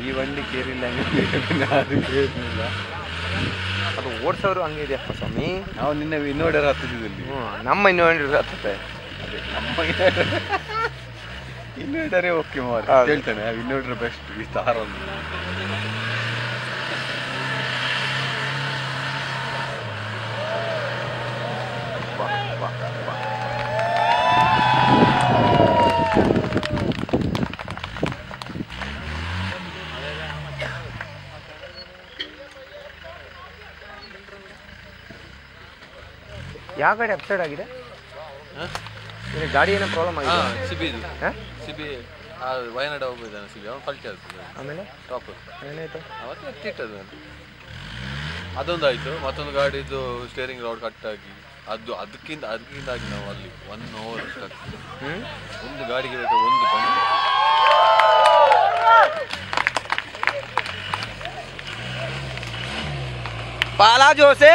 ಈ ವಂಡಿ ಕೇರಿಲ್ಲ ಅದು ಕೇಳಿಲ್ಲ. ಅದು ಓಡಿಸೋರು ಹಂಗೆ ಇದೆಯಪ್ಪ ಸ್ವಾಮಿ. ನಾವು ನಿನ್ನೆ ಇನ್ನೋಡರ್ ಹತ್ತಿದ್ದಲ್ಲಿ. ನಮ್ಮ ಇನ್ನೋಡರ್ ಹತ್ತುತ್ತೆ. ಅದೇ ನಮ್ಮ ಇನ್ನೋಡರೇ ಓಕೆ ಮಾರ ಹೇಳ್ತಾನೆ. ಇನ್ನೋಡರ್ ಬೆಸ್ಟ್ ಈ ತಾರೊಂದು. ಯಾವ ಗಾಡಿ ಅಪ್ಸೈಡ್ ಆಗಿದೆ? ಗಾಡಿ ಏನೋ ಪ್ರಾಬ್ಲಮ್ ಆಗಿದೆ. ಸಿಬಿ ವಯನಾಡ ಹೋಗಿದ್ದಾನೆ. ಸಿಬಿ ಅವನು ಫಲ್ಟಿ ಆಗ್ತದೆ. ಆಮೇಲೆ ಟಾಪ್ ಏನಾಯ್ತು? ಅವತ್ತು ಎತ್ತಿಟ್ಟದು ಅದೊಂದಾಯಿತು. ಮತ್ತೊಂದು ಗಾಡಿದು ಸ್ಟೇರಿಂಗ್ ರಾಡ್ ಕಟ್ಟಾಗಿ ಅದಕ್ಕಿಂತಾಗಿ ನಾವು ಅಲ್ಲಿ 1 hour ಅಷ್ಟಾಗ್ತದೆ. ಒಂದು ಗಾಡಿಗೆ ಬೇಕು 1 ಗಂಟೆ. ಪಾಲಾ ಜೋಸೆ